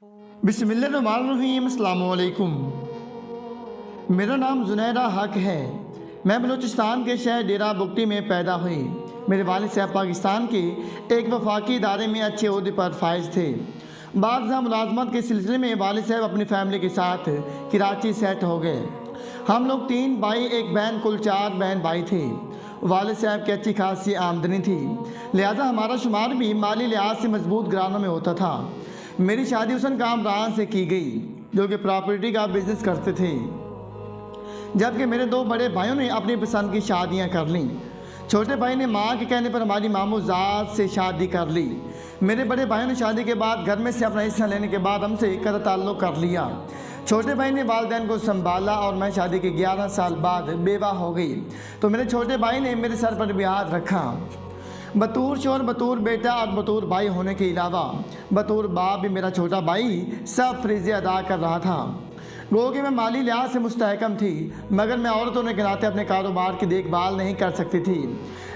बिस्मिल्लाहिर्रहमानिर्रहीम, अस्सलामु अलैकुम। मेरा नाम ज़ुनैरा हक है। मैं बलूचिस्तान के शहर डेरा बुगटी में पैदा हुई। मेरे वालिद साहब पाकिस्तान के एक वफाकी इदारे में अच्छे ओहदे पर फाइज थे। बाद मुलाजमत के सिलसिले में वालिद साहब अपनी फैमिली के साथ कराची सेट हो गए। हम लोग 3 भाई 1 बहन, कुल 4 बहन भाई थे। वालिद साहब की अच्छी खासी आमदनी थी, लिहाजा हमारा शुमार भी माली लिहाज से मजबूत घरानों में होता था। मेरी शादी हुसन कामरान से की गई, जो कि प्रॉपर्टी का बिजनेस करते थे, जबकि मेरे 2 बड़े भाइयों ने अपनी पसंद की शादियां कर लीं। छोटे भाई ने माँ के कहने पर हमारी मामू ज़ात से शादी कर ली। मेरे बड़े भाइयों ने शादी के बाद घर में से अपना हिस्सा लेने के बाद हमसे कद ताल्लुक़ कर लिया। छोटे भाई ने वालिदैन को संभाला और मैं शादी के 11 साल बाद बेवा हो गई, तो मेरे छोटे भाई ने मेरे सर पर भी हाथ रखा। बतूर शोर, बतूर बेटा और बतूर भाई होने के अलावा बतूर बाप भी मेरा छोटा भाई सब फरीज़े अदा कर रहा था। गो कि मैं माली लिहाज से मुस्तहकम थी, मगर मैं औरतों के नाते अपने कारोबार की देखभाल नहीं कर सकती थी।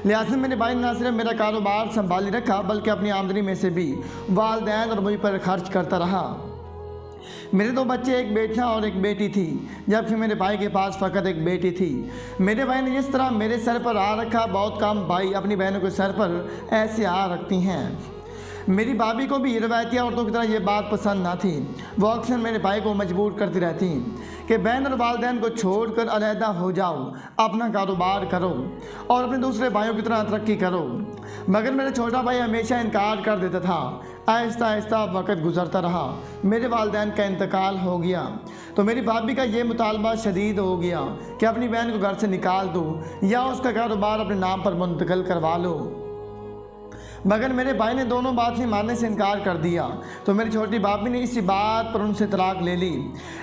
लिहाजा मेरे भाई ने न सिर्फ मेरा कारोबार संभाली रखा, बल्कि अपनी आमदनी में से भी वालिदैन और मुझ पर खर्च करता रहा। मेरे 2 बच्चे, एक बेटा और एक बेटी थी, जबकि मेरे भाई के पास फ़कत एक बेटी थी। मेरे भाई ने जिस तरह मेरे सर पर आ रखा, बहुत कम भाई अपनी बहनों के सर पर ऐसे आ रखती हैं। मेरी भाभी को भी रवायती औरतों की तरह ये बात पसंद ना थी। वो अक्सर मेरे भाई को मजबूर करती रहती कि बहन और वालिदैन को छोड़कर अलहदा हो जाओ, अपना कारोबार करो और अपने दूसरे भाइयों की तरह तरक्की करो। मगर मेरा छोटा भाई हमेशा इनकार कर देता था। आहिस्ता आहिस्ता वक़्त गुजरता रहा, मेरे वालिदैन का इंतकाल हो गया, तो मेरी भाभी का ये मुतालबा शदीद हो गया कि अपनी बहन को घर से निकाल दो या उसका कारोबार अपने नाम पर मुंतकिल करवा लो। मगर मेरे भाई ने दोनों बात नहीं मानने से इनकार कर दिया, तो मेरी छोटी भाभी ने इसी बात पर उनसे तलाक ले ली।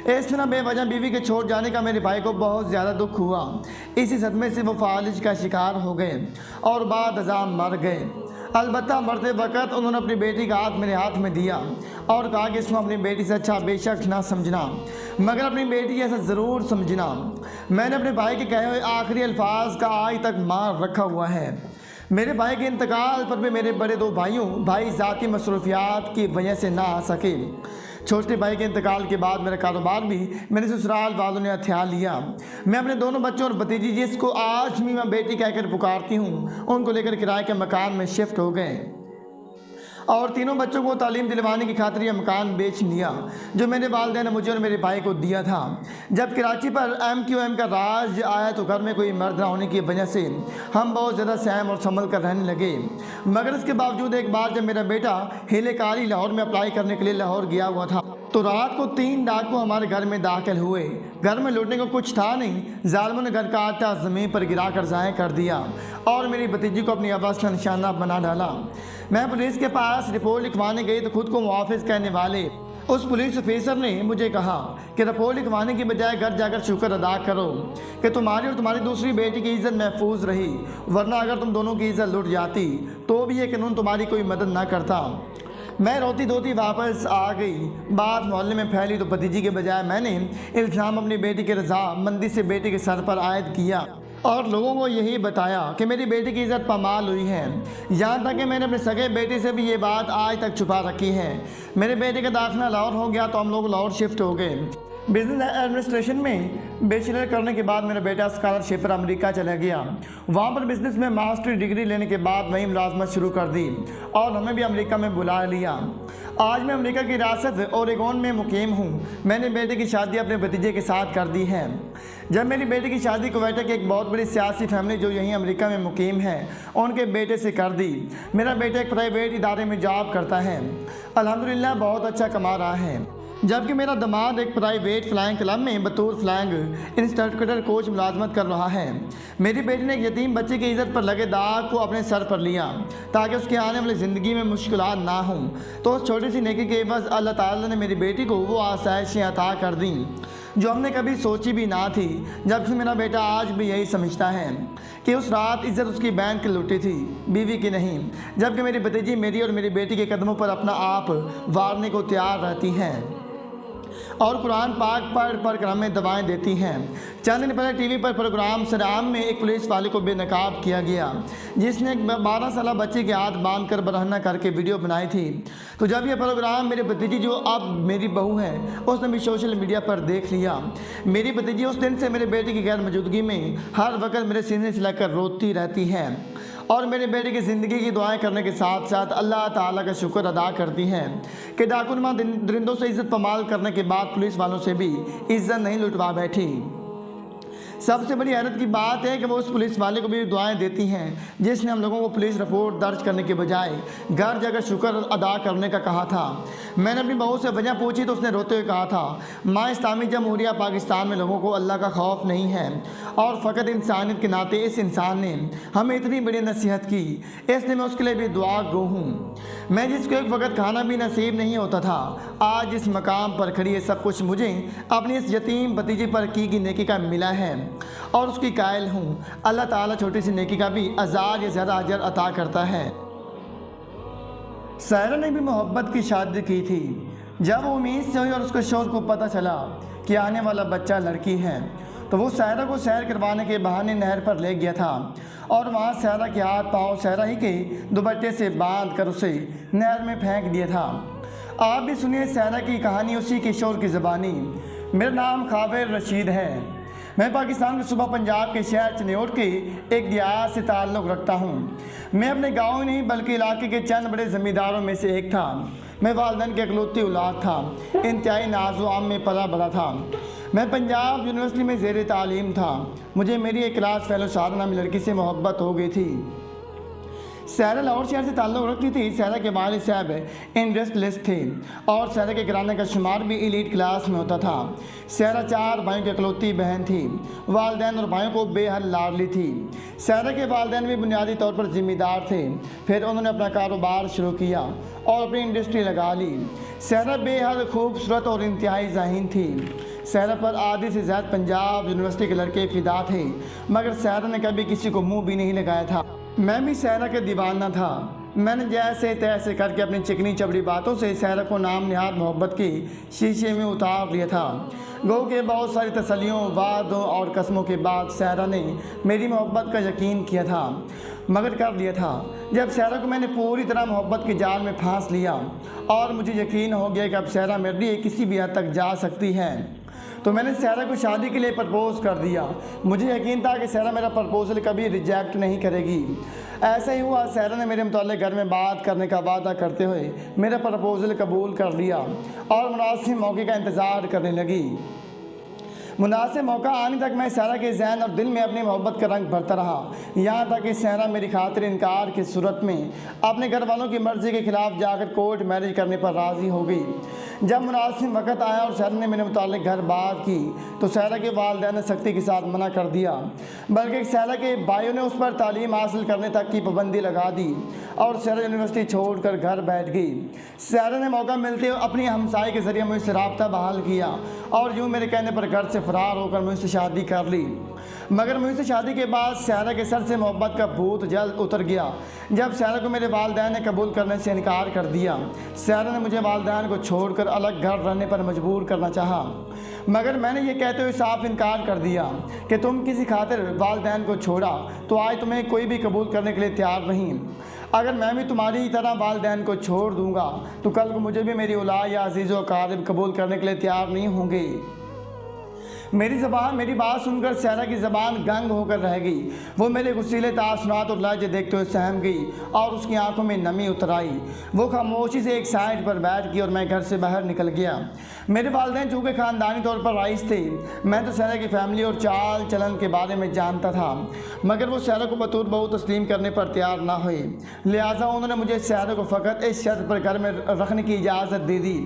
इस तरह बेवजह बीवी के छोड़ जाने का मेरे भाई को बहुत ज़्यादा दुख हुआ। इसी सदमे से वो फालिज का शिकार हो गए और बाद अज़ाम मर गए। अलबत्ता मरते वक़्त उन्होंने अपनी बेटी का हाथ मेरे हाथ में दिया और कहा कि इसको अपनी बेटी से अच्छा बेशक ना समझना, मगर अपनी बेटी ऐसा ज़रूर समझना। मैंने अपने भाई के कहे हुए आखिरी अल्फाज का आज तक मान रखा हुआ है। मेरे भाई के इंतकाल पर भी मेरे बड़े 2 भाई ज़ाती मसरूफियात की वजह से ना आ सके। छोटे भाई के इंतकाल के बाद मेरा कारोबार भी मेरे ससुराल वालों ने हथिया लिया। मैं अपने दोनों बच्चों और भतीजी, जिसको आज भी मैं बेटी कहकर पुकारती हूँ, उनको लेकर किराए के मकान में शिफ्ट हो गए और तीनों बच्चों को तालीम दिलवाने की खातिर यह मकान बेच लिया, जो मेरे वालिदैन ने मुझे और मेरे भाई को दिया था। जब कराची पर MQM का राज आया तो घर में कोई मर्द ना होने की वजह से हम बहुत ज़्यादा सहम और संभल कर रहने लगे। मगर इसके बावजूद एक बार जब मेरा बेटा हीलेकारी लाहौर में अप्लाई करने के लिए लाहौर गया हुआ था, तो रात को 3 डाकू हमारे घर में दाखिल हुए। घर में लूटने को कुछ था नहीं, जालिमों ने घर का आटा ज़मीन पर गिरा कर ज़ाया कर दिया और मेरी भतीजी को अपनी आवाज़ का निशाना बना डाला। मैं पुलिस के पास रिपोर्ट लिखवाने गई तो खुद को मुआफ़िज़ कहने वाले उस पुलिस ऑफिसर ने मुझे कहा कि रिपोर्ट लिखवाने की बजाय घर जाकर शुक्र अदा करो कि तुम्हारी और तुम्हारी दूसरी बेटी की इज़्ज़त महफूज रही, वरना अगर तुम दोनों की इज़्ज़त लुट जाती तो भी ये कानून तुम्हारी कोई मदद ना करता। मैं रोती धोती वापस आ गई। बात मोहल्ले में फैली तो भतीजी के बजाय मैंने इल्ज़ाम अपनी बेटी की रज़ामंदी से बेटी के सर पर आयद किया और लोगों को यही बताया कि मेरी बेटी की इज़्ज़त पामाल हुई है। यहाँ तक कि मैंने अपने सगे बेटे से भी ये बात आज तक छुपा रखी है। मेरे बेटे का दाखिला लाहौर हो गया तो हम लोग लाहौर शिफ्ट हो गए। बिजनेस एडमिनिस्ट्रेशन में बैचलर करने के बाद मेरा बेटा स्कॉलरशिप पर अमेरिका चला गया। वहाँ पर बिज़नेस में मास्टर डिग्री लेने के बाद वहीं मुलाजमत शुरू कर दी और हमें भी अमेरिका में बुला लिया। आज मैं अमेरिका की रियासत ओरेगोन में मुकीम हूँ। मैंने बेटे की शादी अपने भतीजे के साथ कर दी है। जब मेरी बेटी की शादी कुवैत की एक बहुत बड़ी सियासी फैमिली जो यहीं अमेरिका में मुकीम है उनके बेटे से कर दी। मेरा बेटा एक प्राइवेट इदारे में जॉब करता है, अल्हम्दुलिल्लाह बहुत अच्छा कमा रहा है। जबकि मेरा दामाद एक प्राइवेट फ्लाइंग क्लब में बतौर फ्लाइंग इंस्ट्रक्टर कोच मुलाजमत कर रहा है। मेरी बेटी ने एक यतीम बच्चे की इज़्ज़त पर लगे दाग को अपने सर पर लिया ताकि उसकी आने वाली ज़िंदगी में मुश्किलात ना हों। तो उस छोटी सी नेकी के एवज़ अल्लाह ताला ने मेरी बेटी को वो आसाइशें अता कर दी जो हमने कभी सोची भी ना थी। जबकि मेरा बेटा आज भी यही समझता है कि उस रात इज़्ज़त उसकी बहन की लुटी थी, बीवी की नहीं। जबकि मेरी भतीजी मेरी और मेरी बेटी के कदमों पर अपना आप वारने को तैयार रहती है। और कुरान पाक पढ़ कर हमें दवाएं देती हैं। चंद दिन पहले टीवी पर प्रोग्राम सराम में एक पुलिस वाले को बेनकाब किया गया, जिसने एक 12 साल बच्चे के हाथ बांध कर बरहना करके वीडियो बनाई थी। तो जब यह प्रोग्राम मेरी भतीजी, जो अब मेरी बहू है, उसने भी सोशल मीडिया पर देख लिया। मेरी भतीजी उस दिन से मेरे बेटे की गैर मौजूदगी में हर वक्त मेरे सीने से लेकर रोती रहती है और मेरे बेटे की ज़िंदगी की दुआएं करने के साथ साथ अल्लाह ताला का शुक्र अदा करती हैं कि डाकुनुमा दरिंदों से इज़्ज़त पमाल करने के बाद पुलिस वालों से भी इज़्ज़त नहीं लुटवा बैठी। सबसे बड़ी हैरत की बात है कि वो उस पुलिस वाले को भी दुआएं देती हैं जिसने हम लोगों को पुलिस रिपोर्ट दर्ज करने के बजाय घर जाकर शुक्र अदा करने का कहा था। मैंने अपनी बहू से वजह पूछी तो उसने रोते हुए कहा था, माँ, इस्लामी जमहूरिया पाकिस्तान में लोगों को अल्लाह का खौफ नहीं है और फ़कत इंसानियत के नाते इस इंसान ने हमें इतनी बड़ी नसीहत की, इसलिए मैं उसके लिए भी दुआ गो हूँ। मैं जिसको एक वक्त खाना भी नसीब नहीं होता था, आज इस मकाम पर खड़ी है सब कुछ मुझे अपनी इस यतीम भतीजे पर की नेकी का मिला है और उसकी कायल हूँ। अल्लाह ताला छोटी सी नेकी का भी हज़ार या ज़्यादा अजर अता करता है। सायरा ने भी मोहब्बत की शादी की थी। जब वो उम्मीद से हुई और उसके शौहर को पता चला कि आने वाला बच्चा लड़की है, तो वो सायरा को सैर करवाने के बहाने नहर पर ले गया था और वहाँ सायरा के हाथ पाँव सायरा ही के दुपट्टे से बांध कर उसे नहर में फेंक दिया था। आप भी सुनिए सायरा की कहानी उसी किशोर की ज़बानी। मेरा नाम खाबिर रशीद है। मैं पाकिस्तान के सूबा पंजाब के शहर चनियोट के एक देहात से ताल्लुक़ रखता हूँ। मैं अपने गाँव ही नहीं बल्कि इलाके के चंद बड़े ज़मींदारों में से एक था। मैं वालिदैन के इकलौती औलाद था। इंतहाई नाज़ो आम में पला बड़ा था। मैं पंजाब यूनिवर्सिटी में ज़ेर तालीम था। मुझे मेरी एक क्लास फेलो सारा नामी लड़की से मोहब्बत हो गई थी। सायरा लाहौर शहर से ताल्लुक़ रखती थी। सायरा के वालिद साहब इंडस्ट्रियलिस्ट थे और सायरा के घराने का शुमार भी एलीट क्लास में होता था। सायरा 4 भाइयों की इकलौती बहन थी। वालिदैन और भाइयों को बेहद लाडली थी। सायरा के वालिदैन भी बुनियादी तौर पर ज़िम्मेदार थे। फिर उन्होंने अपना कारोबार शुरू किया और अपनी इंडस्ट्री लगा ली। सायरा बेहद खूबसूरत और इंतहाई ज़हीन थी। सायरा पर आधे से ज़्यादा पंजाब यूनिवर्सिटी के लड़के फिदा थे, मगर सायरा ने कभी किसी को मुँह भी नहीं लगाया था। मैं भी सायरा के दीवाना था। मैंने जैसे तैसे करके अपनी चिकनी चबड़ी बातों से सायरा को नाम निहाद मोहब्बत के शीशे में उतार लिया था। गो के बहुत सारी तसल्लियों, वादों और कस्मों के बाद सायरा ने मेरी मोहब्बत का यकीन किया था, मगर कर लिया था। जब सायरा को मैंने पूरी तरह मोहब्बत के जाल में फांस लिया और मुझे यकीन हो गया कि अब सायरा मेरे लिए किसी भी हद तक जा सकती है, तो मैंने सायरा को शादी के लिए प्रपोज़ कर दिया। मुझे यकीन था कि सायरा मेरा प्रपोज़ल कभी रिजेक्ट नहीं करेगी। ऐसा ही हुआ। सायरा ने मेरे मुताल्लिक़ घर में बात करने का वादा करते हुए मेरा प्रपोज़ल कबूल कर लिया और मुनासिब मौके का इंतज़ार करने लगी। मुनासिब मौका आने तक मैं सायरा के ज़हन और दिल में अपनी मोहब्बत का रंग भरता रहा, यहाँ तक कि सायरा मेरी खातिर इनकार की सूरत में अपने घर वालों की मर्ज़ी के ख़िलाफ़ जाकर कोर्ट मैरिज करने पर राज़ी हो गई। जब मुनासिब वक़्त आया और सायरा ने मेरे मुताल्लिक़ घर बात की, तो सायरा के वालिदैन ने सख्ती के साथ मना कर दिया, बल्कि सायरा के भाइयों ने उस पर तालीम हासिल करने तक की पाबंदी लगा दी और सायरा यूनिवर्सिटी छोड़कर घर बैठ गई। सायरा ने मौका मिलते हुए अपनी हमसाई के ज़रिए मुझसे राब्ता बहाल किया और यूँ मेरे कहने पर घर से फरार होकर मुझसे शादी कर ली। मगर मुझसे शादी के बाद सायरा के सर से मोहब्बत का भूत जल्द उतर गया। जब सायरा को मेरे वालिदैन ने कबूल करने से इनकार कर दिया, सायरा ने मुझे वालिदैन को छोड़कर अलग घर रहने पर मजबूर करना चाहा, मगर मैंने ये कहते हुए साफ इनकार कर दिया कि तुम किसी खातिर वालिदैन को छोड़ा तो आज तुम्हें कोई भी कबूल करने के लिए तैयार नहीं। अगर मैं भी तुम्हारी तरह वालिदैन को छोड़ दूँगा तो कल को मुझे भी मेरी औलाद या अजीज़ व अकारिब कबूल करने के लिए तैयार नहीं होंगे। मेरी बात सुनकर सायरा की ज़बान गंग होकर रह गई। वो मेरे गुस्सीले तासुरात और लहजे देखते हुए सहम गई और उसकी आंखों में नमी उतर आई। वो खामोशी से एक साइड पर बैठ गई और मैं घर से बाहर निकल गया। मेरे वालिदैन चूँकि ख़ानदानी तौर पर राइस थे, मैं तो सायरा की फैमिली और चाल चलन के बारे में जानता था, मगर वो सायरा को बतौर बहू तस्लीम करने पर तैयार ना हुए। लिहाजा उन्होंने मुझे सायरा को फ़कत इस शर्त पर घर में रखने की इजाज़त दे दी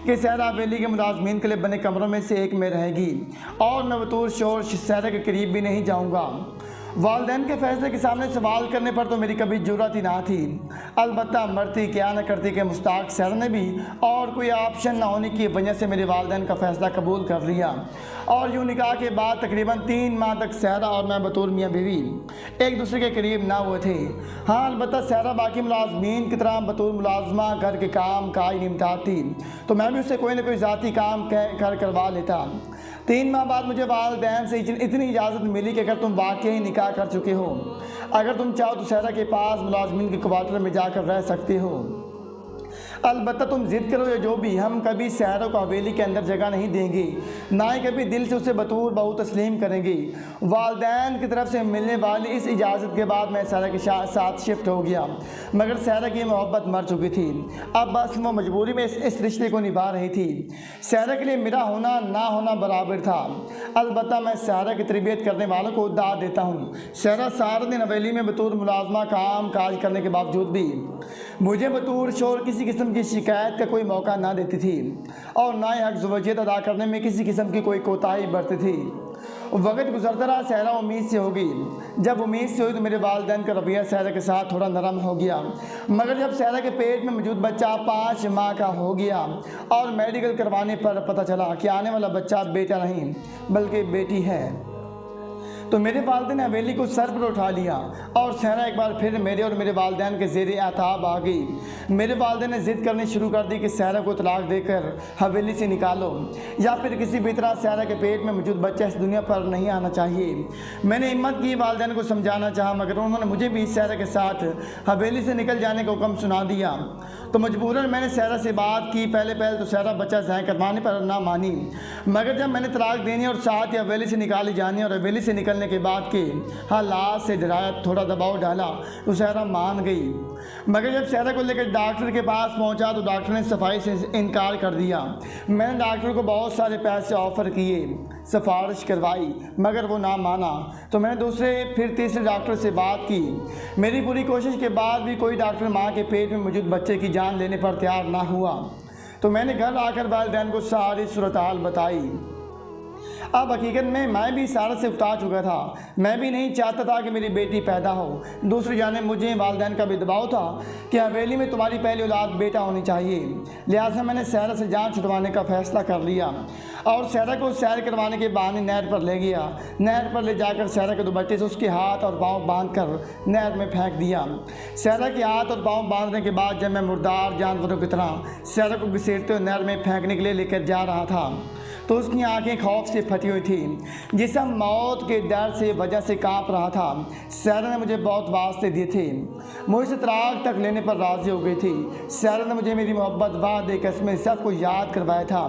कि सायरा हवेली के मुलाजमीन के लिए बने कमरों में से एक में रहेगी और मैं बतौर शोर सायरा के करीब भी नहीं जाऊंगा। वालिदैन के फैसले के सामने सवाल करने पर तो मेरी कभी जुर्रत ही ना थी। अलबत्ता मरती क्या न करती के मुश्ताक सहरा ने भी और कोई ऑप्शन ना होने की वजह से मेरे वालिदैन का फैसला कबूल कर लिया और यूँ निकाह के बाद तकरीबन 3 माह तक सहरा और मैं बतौर मियाँ बीवी एक दूसरे के करीब ना हुए थे। हाँ, अलबत्ता सहरा बाकी मुलाजमीन की तरह बतौर मुलाजमा घर के काम काज निमटाती तो मैं भी उससे कोई ना कोई ज़ाती काम करवा लेता। 3 माह बाद मुझे वालिदैन से इतनी इजाज़त मिली कि अगर तुम वाकई ही निकाह कर चुके हो, अगर तुम चाहो तो सहरा के पास मुलाजमीन के क्वार्टर में जाकर रह सकते हो। अलबत्ता तुम जिद करो या जो भी, हम कभी सहरा को हवेली के अंदर जगह नहीं देंगे, ना ही कभी दिल से उसे बतौर बहू तस्लीम करेंगे। वालिदैन की तरफ से मिलने वाली इस इजाज़त के बाद मैं सहरा के साथ शिफ्ट हो गया, मगर सहरा की मोहब्बत मर चुकी थी। अब बस वो मजबूरी में इस रिश्ते को निभा रही थी। सहरा के लिए मेरा होना ना होना बराबर था। अलबत्ता मैं सहरा की तरबियत करने वालों को दाद देता हूँ। सहरा सारा दिन हवेली में बतौर मुलाजमा काम काज करने के बावजूद भी मुझे बतौर शोर किसी किस्म की शिकायत का कोई मौका ना देती थी और ना ही हक ज़ुवजियत अदा करने में किसी किस्म की कोई कोताही बरती थी। वक्त गुजरता रहा, सहरा उम्मीद से होगी। जब उम्मीद से हुई तो मेरे वालिदैन का रवैया सहरा के साथ थोड़ा नरम हो गया, मगर जब सहरा के पेट में मौजूद बच्चा 5 माह का हो गया और मेडिकल करवाने पर पता चला कि आने वाला बच्चा बेटा नहीं बल्कि बेटी है, तो मेरे वालिदैन ने हवेली को सर पर उठा लिया और सहरा एक बार फिर मेरे और मेरे वालिदैन के ज़ेरे आताब आ गई। मेरे वालिदैन ने ज़िद करनी शुरू कर दी कि सहरा को तलाक देकर हवेली से निकालो या फिर किसी भी तरह सहरा के पेट में मौजूद बच्चा इस दुनिया पर नहीं आना चाहिए। मैंने हिम्मत की, वालिदैन को समझाना चाहा, मगर उन्होंने मुझे भी सहरा के साथ हवेली से निकल जाने का हुक्म सुना दिया। तो मजबूरन मैंने सहरा से बात की। पहले तो सहरा बच्चा ज़ाय करवाने पर ना मानी, मगर जब मैंने तलाक देनी और साथ ही हवेली से निकाली जानी और हवेली से निकलने के बाद के हालात से डराया, थोड़ा दबाव डाला तो सहरा मान गई। मगर जब सहरा को लेकर डॉक्टर के पास पहुंचा तो डॉक्टर ने सफाई से इनकार कर दिया। मैंने डॉक्टर को बहुत सारे पैसे ऑफ़र किए, सिफारिश करवाई, मगर वो ना माना। तो मैंने फिर तीसरे डॉक्टर से बात की। मेरी पूरी कोशिश के बाद भी कोई डॉक्टर माँ के पेट में मौजूद बच्चे की जान लेने पर तैयार ना हुआ। तो मैंने घर आकर वालिदैन को सारी सूरत हाल बताई। अब हकीकत में मैं भी सारा से उकता चुका था। मैं भी नहीं चाहता था कि मेरी बेटी पैदा हो। दूसरी जाने मुझे वालिदैन का भी दबाव था कि हवेली में तुम्हारी पहली औलाद बेटा होनी चाहिए। लिहाजा मैंने सहरा से जान छुड़वाने का फ़ैसला कर लिया और सहरा को सैर करवाने के बहाने नहर पर ले गया। नहर पर ले जाकर सहरा के दुपट्टे से उसके हाथ और पाँव बांधकर नहर में फेंक दिया। सहरा के हाथ और पाँव बांधने के बाद जब मैं मुर्दार जानवरों की तरह सहरा को घसीटते हुए नहर में फेंकने के लिए लेकर जा रहा था तो उसकी आंखें खौफ से फटी हुई थी। जिसम मौत के डर से वजह से कांप रहा था। सहरा ने मुझे बहुत वास्ते दिए थे, मुझसे तलाक तक लेने पर राज़ी हो गई थी। सहरा ने मुझे मेरी मोहब्बत वादे कसमें सब कुछ याद करवाया था,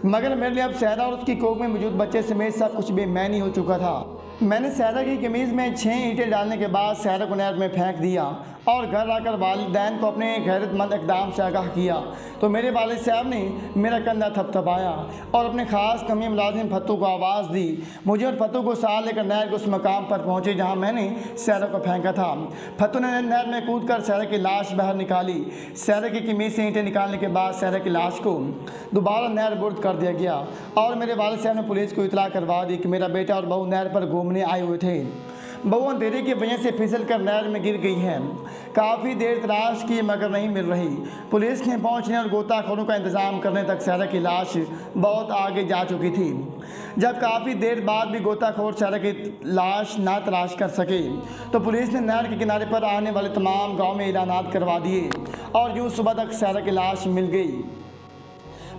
मगर मेरे लिए अब सहरा और उसकी कोख में मौजूद बच्चे समेत सब कुछ बेमैनी हो चुका था। मैंने सहरा की कमीज़ में 6 ईंटें डालने के बाद सहरा को नहर में फेंक दिया और घर आकर वालिदैन को अपने गैरतमंद इक़दाम से आगाह किया। तो मेरे वालिद साहब ने मेरा कंधा थपथपाया और अपने ख़ास कमी मुलाजिम फत्तू को आवाज़ दी। मुझे और फत्तू को साथ लेकर नहर के उस मकाम पर पहुँचे जहाँ मैंने सहरा को फेंका था। फत्तू ने नहर में कूद कर सहरा की लाश बाहर निकाली। सहरा की कमीज़ से ईंटें निकालने के बाद सहरा की लाश को दोबारा नहर बुर्द कर दिया गया और मेरे वालिद साहब ने पुलिस को इतला करवा दी कि मेरा बेटा और बहू नहर पर घूमने आए हुए थे। बहू अंधेरे की वजह से फिसल कर नहर में गिर गई है। काफ़ी देर तलाश की मगर नहीं मिल रही। पुलिस ने पहुंचने और गोताखोरों का इंतज़ाम करने तक सहरा की लाश बहुत आगे जा चुकी थी। जब काफ़ी देर बाद भी गोताखोर सहरा की लाश ना तलाश कर सके तो पुलिस ने नहर के किनारे पर आने वाले तमाम गाँव में ऐलानात करवा दिए और यूँ सुबह तक सहरा की लाश मिल गई।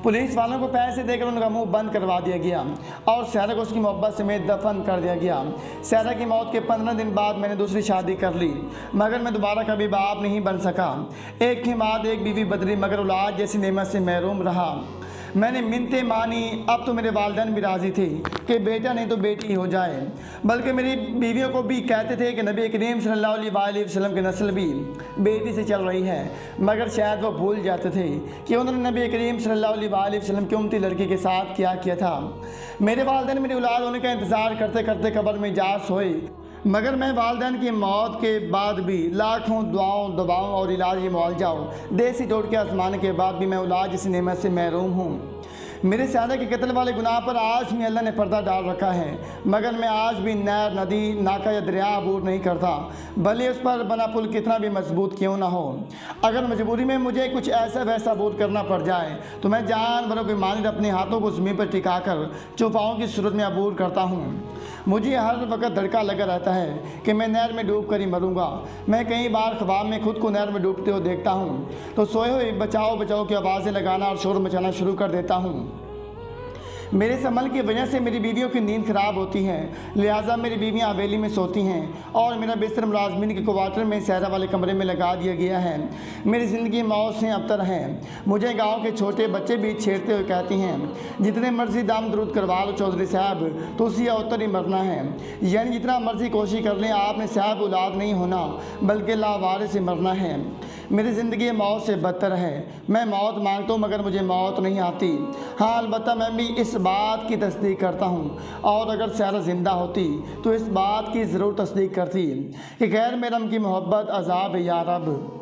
पुलिस वालों को पैसे देकर उनका मुंह बंद करवा दिया गया और सहरा को उसकी मोहब्बत समेत दफन कर दिया गया। सहरा की मौत के 15 दिन बाद मैंने दूसरी शादी कर ली, मगर मैं दोबारा कभी बाप नहीं बन सका। एक के बाद एक बीवी बदली मगर औलाद जैसी नेमत से महरूम रहा। मैंने मिन्नतें मानी। अब तो मेरे वालिदैन भी राज़ी थे कि बेटा नहीं तो बेटी हो जाए, बल्कि मेरी बीवियों को भी कहते थे कि नबी करीम सल्लल्लाहु अलैहि वसल्लम की नस्ल भी बेटी से चल रही है, मगर शायद वो भूल जाते थे कि उन्होंने नबी करीम सल्लल्लाहु अलैहि वसल्लम की उम्मती लड़की के साथ क्या किया था। मेरे वालिदैन मेरी औलाद होने का इंतज़ार करते करते कब्र में जा सोए, मगर मैं वालिदैन की मौत के बाद भी लाखों दुआओं दवाओं और इलाजी मुआवजाओं देसी तोड़ के आजमाने के बाद भी मैं औलाद जिस नेमत से महरूम हूँ। मेरे सादा के कत्ल वाले गुनाह पर आज भी अल्लाह ने पर्दा डाल रखा है, मगर मैं आज भी नहर, नदी, नाका या दरिया अबूर नहीं करता, भले उस पर बना पुल कितना भी मजबूत क्यों ना हो। अगर मजबूरी में मुझे कुछ ऐसा वैसा अबूर करना पड़ जाए तो मैं जानवरों के मानद अपने हाथों को ज़मीन पर टिकाकर चौपाओं की सूरत में अबूर करता हूँ। मुझे हर वक्त धड़का लगा रहता है कि मैं नहर में डूब कर ही मरूंगा। मैं कई बार ख्वाब में खुद को नहर में डूबते हुए देखता हूँ तो सोए हुए बचाओ बचाओ की आवाज़ें लगाना और शोर मचाना शुरू कर देता हूँ। मेरे इस अमल की वजह से मेरी बीवियों की नींद ख़राब होती है, लिहाजा मेरी बीवियाँ हवेली में सोती हैं और मेरा बिस्तर मुलाजमीन के क्वार्टर में सहरा वाले कमरे में लगा दिया गया है। मेरी ज़िंदगी मौत से अबतर है। मुझे गांव के छोटे बच्चे भी छेड़ते हुए कहती हैं, जितने मर्जी दाम दुरूद करवा लो चौधरी साहब, तो उसी अवतर ही मरना है। यानी जितना मर्जी कोशिश कर लें, आपने साहब औलाद नहीं होना बल्कि लावारिस से मरना है। मेरी ज़िंदगी मौत से बदतर है। मैं मौत मांगता हूँ मगर मुझे मौत नहीं आती। हाँ, अलबत्ता मैं भी इस बात की तस्दीक करता हूँ, और अगर सहरा ज़िंदा होती तो इस बात की ज़रूर तस्दीक करती कि गैर महरम की मोहब्बत अज़ाब है या रब।